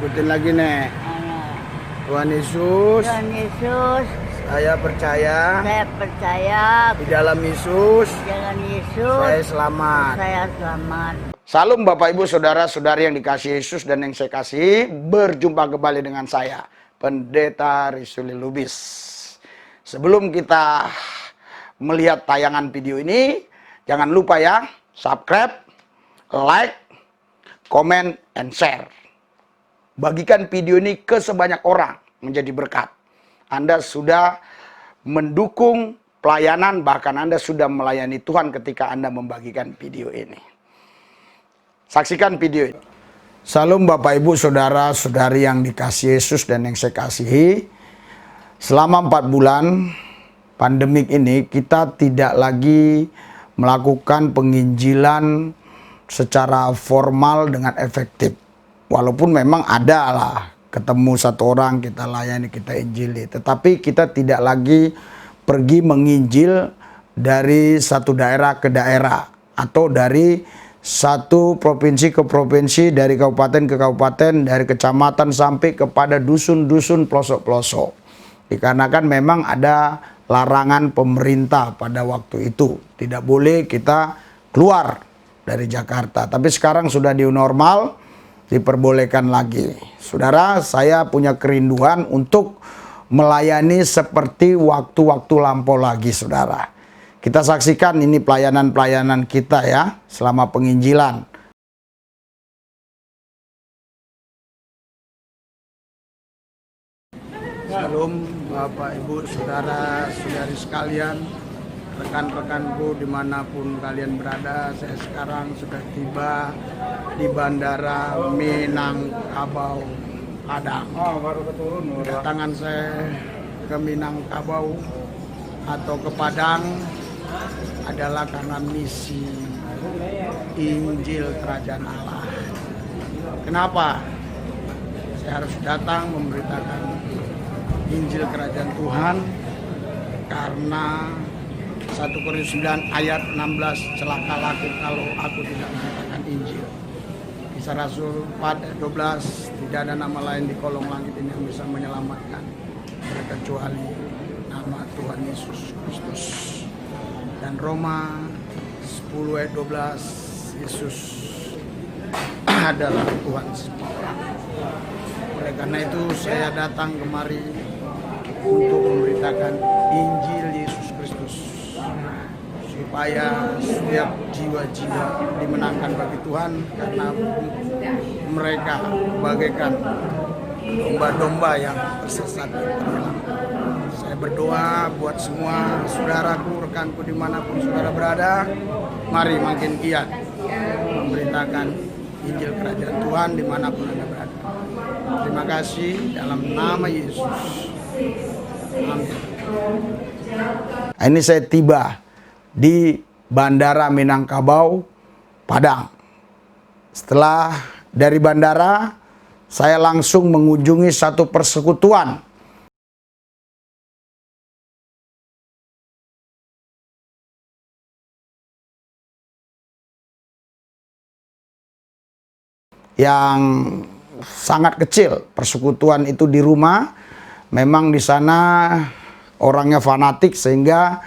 Ikutin lagi, Nek. Ayo. Tuhan Yesus, Tuhan Yesus, saya percaya saya percaya di dalam Yesus, dengan Yesus saya selamat. saya selamat. Salam Bapak Ibu Saudara-saudari yang dikasihi Yesus dan yang saya kasihi. Berjumpa kembali dengan saya, Pendeta Rizuli Lubis. Sebelum kita melihat tayangan video ini, jangan lupa ya, subscribe, like, comment, and share. Bagikan video ini ke sebanyak orang menjadi berkat. Anda sudah mendukung pelayanan, bahkan Anda sudah melayani Tuhan ketika Anda membagikan video ini. Saksikan video ini. Salam Bapak Ibu Saudara-saudari yang dikasihi Yesus dan yang saya kasihi. Selama 4 bulan pandemik ini kita tidak lagi melakukan penginjilan secara formal dengan efektif. Walaupun memang ada lah, ketemu satu orang kita layani, kita injili. Tetapi kita tidak lagi pergi menginjil dari satu daerah ke daerah. Atau dari satu provinsi ke provinsi, dari kabupaten ke kabupaten, dari kecamatan sampai kepada dusun-dusun pelosok-pelosok. Dikarenakan memang ada larangan pemerintah pada waktu itu. Tidak boleh kita keluar dari Jakarta. Tapi sekarang sudah new normal, diperbolehkan lagi. Saudara, saya punya kerinduan untuk melayani seperti waktu-waktu lampau lagi, saudara. Kita saksikan ini pelayanan-pelayanan kita ya, selama penginjilan. Shalom Bapak Ibu Saudara-saudari sekalian, rekan-rekanku dimanapun kalian berada. Saya sekarang sudah tiba di Bandara Minangkabau, Padang. Kedatangan saya ke Minangkabau atau ke Padang adalah karena misi Injil Kerajaan Allah. Kenapa saya harus datang memberitakan Injil Kerajaan Tuhan? Karena 1 Korintus 9 ayat 16, celakalah aku kalau aku tidak memberitakan Injil. Kisah Rasul 4 ayat 12, tidak ada nama lain di kolong langit ini yang bisa menyelamatkan kecuali nama Tuhan Yesus Kristus. Dan Roma 10 ayat 12, Yesus adalah Tuhan semua. Oleh karena itu saya datang kemari untuk memberitakan Injil Yesus Kristus, supaya setiap jiwa-jiwa dimenangkan bagi Tuhan, karena mereka bagaikan domba-domba yang tersesat dan terhilang. Saya berdoa buat semua saudaraku, rekanku dimanapun saudara berada, mari makin giat memberitakan Injil Kerajaan Tuhan dimanapun Anda berada. Terima kasih dalam nama Yesus. Amin. Ini saya tiba di Bandara Minangkabau, Padang. Setelah dari bandara, saya langsung mengunjungi satu persekutuan. Yang sangat kecil, persekutuan itu di rumah. Memang di sana orangnya fanatik sehingga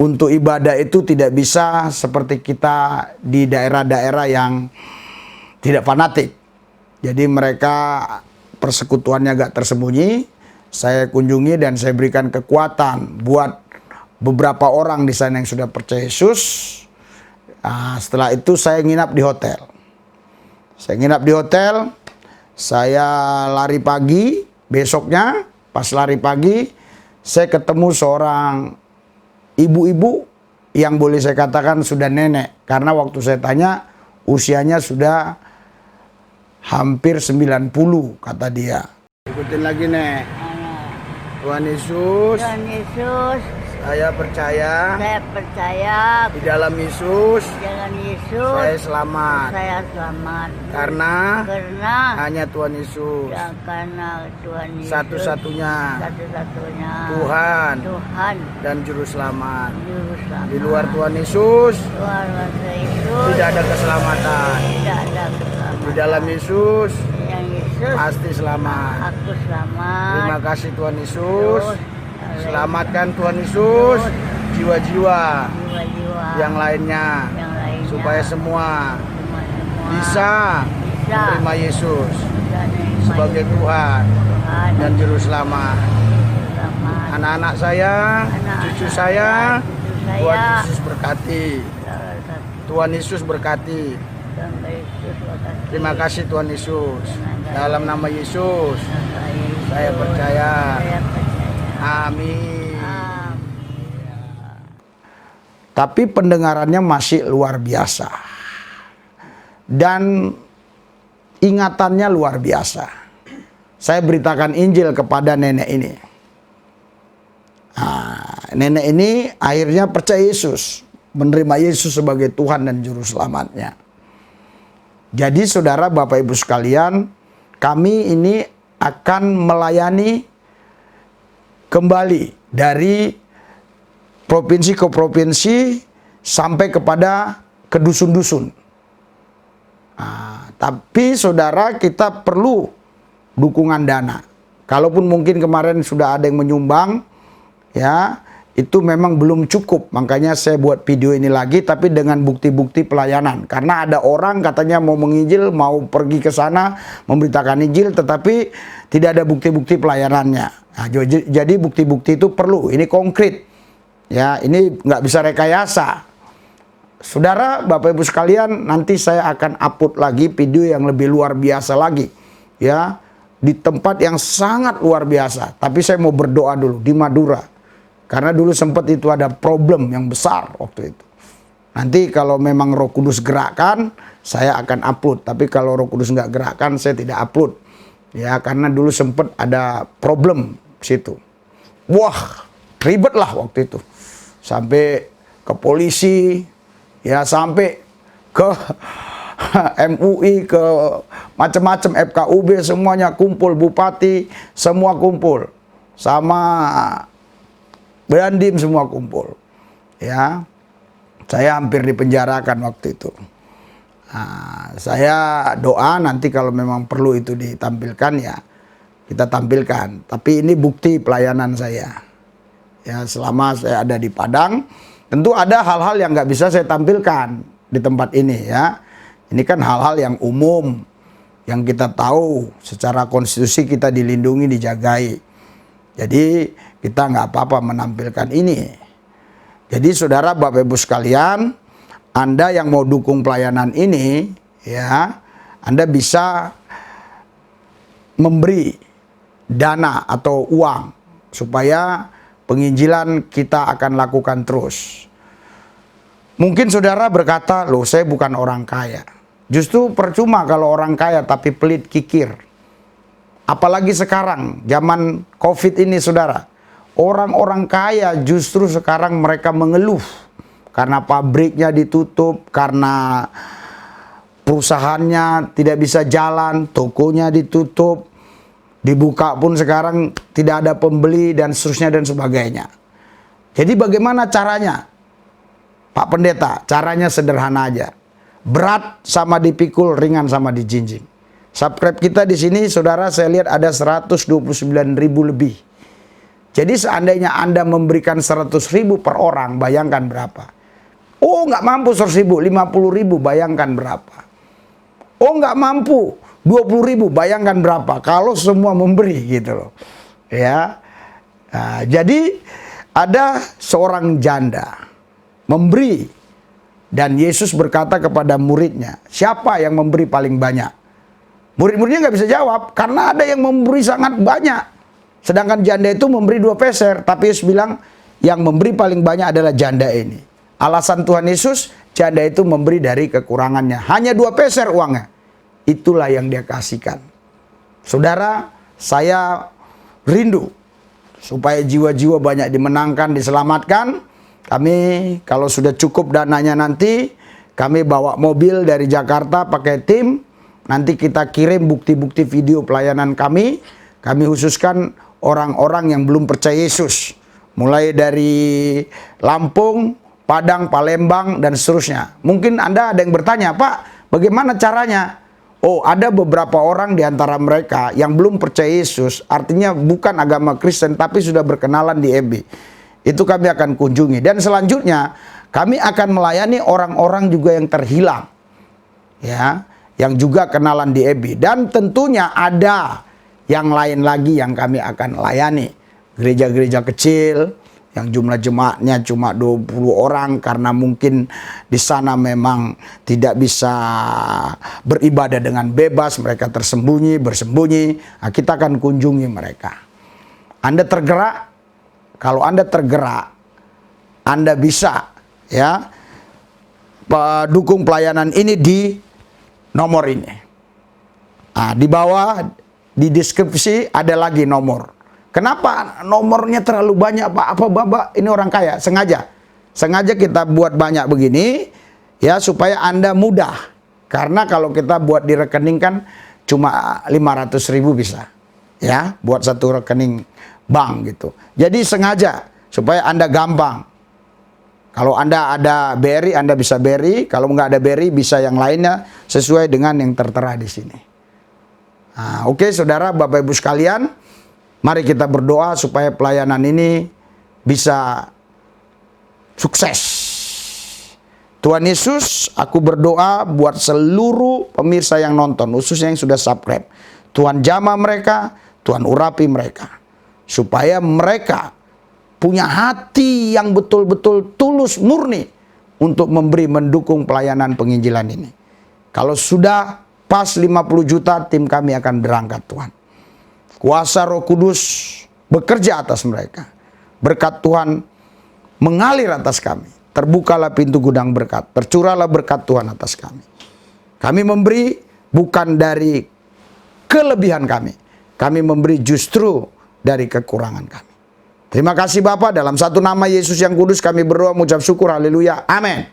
untuk ibadah itu tidak bisa seperti kita di daerah-daerah yang tidak fanatik. Jadi mereka persekutuannya agak tersembunyi. Saya kunjungi dan saya berikan kekuatan buat beberapa orang di sana yang sudah percaya Yesus. Nah, setelah itu saya nginap di hotel. Saya nginap di hotel, saya lari pagi. Besoknya pas lari pagi, saya ketemu seorang ibu-ibu yang boleh saya katakan sudah nenek. Karena waktu saya tanya, usianya sudah hampir 90 kata dia. Ikutin lagi, Nek. Ayo. Tuhan Yesus, Tuhan Yesus, saya percaya saya percaya di dalam Yesus, dengan Yesus saya selamat. saya selamat. Karena Karena hanya Tuhan Yesus, ya, karena Tuhan Yesus satu-satunya Tuhan Tuhan dan Juru Selamat. Juru Selamat. Di luar Tuhan Yesus, Tuhan Yesus tidak ada keselamatan. tidak ada keselamatan. Di dalam Yesus, Di berkatnya Yesus, pasti selamat. aku selamat. Terima kasih Tuhan Yesus. Terus, Selamatkan Tuhan Yesus jiwa-jiwa jiwa-jiwa yang lainnya, supaya semua bisa menerima Yesus sebagai Tuhan dan Juru Selamat. Anak-anak saya, cucu saya, Tuhan Yesus berkati. Tuhan Yesus berkati. Terima kasih Tuhan Yesus. Dalam nama Yesus, saya percaya. Amin. Tapi pendengarannya masih luar biasa. Dan ingatannya luar biasa. Saya beritakan Injil kepada nenek ini. Nenek ini akhirnya percaya Yesus. Menerima Yesus sebagai Tuhan dan Juru Selamatnya. Jadi saudara, Bapak Ibu sekalian, kami ini akan melayani kembali dari provinsi ke provinsi sampai kepada ke dusun-dusun. Tapi saudara, kita perlu dukungan dana. Kalaupun mungkin kemarin sudah ada yang menyumbang, ya itu memang belum cukup. Makanya saya buat video ini lagi, tapi dengan bukti-bukti pelayanan. Karena ada orang katanya mau menginjil, mau pergi ke sana memberitakan Injil, tetapi tidak ada bukti-bukti pelayanannya. Nah, jadi bukti-bukti itu perlu. Ini konkret. Ya, ini nggak bisa rekayasa. Saudara, Bapak Ibu sekalian, nanti saya akan upload lagi video yang lebih luar biasa lagi. Ya, di tempat yang sangat luar biasa. Tapi saya mau berdoa dulu di Madura. Karena dulu sempat itu ada problem yang besar waktu itu. Nanti kalau memang Roh Kudus gerakkan, saya akan upload. Tapi kalau Roh Kudus nggak gerakkan, saya tidak upload. Ya, karena dulu sempat ada problem situ. Wah, ribet lah waktu itu. Sampai ke polisi, ya sampai ke MUI, ke macam-macam FKUB, semuanya kumpul, bupati semua kumpul, sama Dandim semua kumpul. Ya, saya hampir dipenjarakan waktu itu. Nah, saya doa nanti kalau memang perlu itu ditampilkan, ya kita tampilkan. Tapi ini bukti pelayanan saya. Ya, selama saya ada di Padang, tentu ada hal-hal yang nggak bisa saya tampilkan di tempat ini, ya. Ini kan hal-hal yang umum, yang kita tahu secara konstitusi kita dilindungi, dijagai. Jadi kita nggak apa-apa menampilkan ini. Jadi saudara, Bapak Ibu sekalian, Anda yang mau dukung pelayanan ini, ya, Anda bisa memberi dana atau uang supaya penginjilan kita akan lakukan terus. Mungkin saudara berkata, loh saya bukan orang kaya. Justru percuma kalau orang kaya tapi pelit kikir. Apalagi sekarang, zaman COVID ini saudara. Orang-orang kaya justru sekarang mereka mengeluh. Karena pabriknya ditutup, karena perusahaannya tidak bisa jalan, tokonya ditutup. Dibuka pun sekarang tidak ada pembeli dan seterusnya dan sebagainya. Jadi bagaimana caranya? Pak Pendeta, caranya sederhana aja. Berat sama dipikul, ringan sama dijinjing. Subscribe kita di sini, saudara, saya lihat ada 129.000 lebih. Jadi seandainya Anda memberikan 100.000 per orang, bayangkan berapa? Oh, nggak mampu 100.000, 50.000, bayangkan berapa? Oh, nggak mampu 20.000, bayangkan berapa? Kalau semua memberi gitu loh. Ya. Nah, jadi ada seorang janda memberi, dan Yesus berkata kepada muridnya, siapa yang memberi paling banyak? Murid-muridnya nggak bisa jawab karena ada yang memberi sangat banyak. Sedangkan janda itu memberi 2 peser, tapi Yesus bilang yang memberi paling banyak adalah janda ini. Alasan Tuhan Yesus, janda itu memberi dari kekurangannya. Hanya 2 peser uangnya. Itulah yang dia kasihkan. Saudara, saya rindu supaya jiwa-jiwa banyak dimenangkan, diselamatkan. Kami kalau sudah cukup dananya nanti, kami bawa mobil dari Jakarta pakai tim. Nanti kita kirim bukti-bukti video pelayanan kami. Kami khususkan orang-orang yang belum percaya Yesus. Mulai dari Lampung, Padang, Palembang, dan seterusnya. Mungkin Anda ada yang bertanya, Pak, bagaimana caranya? oh ada beberapa orang di antara mereka yang belum percaya Yesus, artinya bukan agama Kristen tapi sudah berkenalan di EB. Itu kami akan kunjungi. Dan selanjutnya kami akan melayani orang-orang juga yang terhilang. Ya, yang juga kenalan di EB. Dan tentunya ada yang lain lagi yang kami akan layani. Gereja-gereja kecil yang jumlah jemaatnya cuma 20 orang karena mungkin di sana memang tidak bisa beribadah dengan bebas, mereka bersembunyi. Nah, kita akan kunjungi mereka. Anda tergerak? Kalau Anda tergerak, Anda bisa ya dukung pelayanan ini di nomor ini. Nah, di bawah di deskripsi ada lagi nomor. Kenapa nomornya terlalu banyak, Pak? Apa Bapak ini orang kaya? Sengaja kita buat banyak begini ya supaya Anda mudah. Karena kalau kita buat di rekening kan cuma 500.000 bisa. Ya, buat satu rekening bank gitu. Jadi sengaja supaya Anda gampang. Kalau Anda ada BRI, Anda bisa BRI. Kalau nggak ada BRI, bisa yang lainnya sesuai dengan yang tertera di sini. Nah, oke, saudara, Bapak Ibu sekalian, mari kita berdoa supaya pelayanan ini bisa sukses. Tuhan Yesus, aku berdoa buat seluruh pemirsa yang nonton, khususnya yang sudah subscribe. Tuhan jamah mereka, Tuhan urapi mereka. Supaya mereka punya hati yang betul-betul tulus, murni untuk mendukung pelayanan penginjilan ini. Kalau sudah pas 50 juta, tim kami akan berangkat, Tuhan. Kuasa Roh Kudus bekerja atas mereka. Berkat Tuhan mengalir atas kami. Terbukalah pintu gudang berkat. Tercurahlah berkat Tuhan atas kami. Kami memberi bukan dari kelebihan kami. Kami memberi justru dari kekurangan kami. Terima kasih Bapa, dalam satu nama Yesus yang kudus kami berdoa mengucap syukur, haleluya, amin.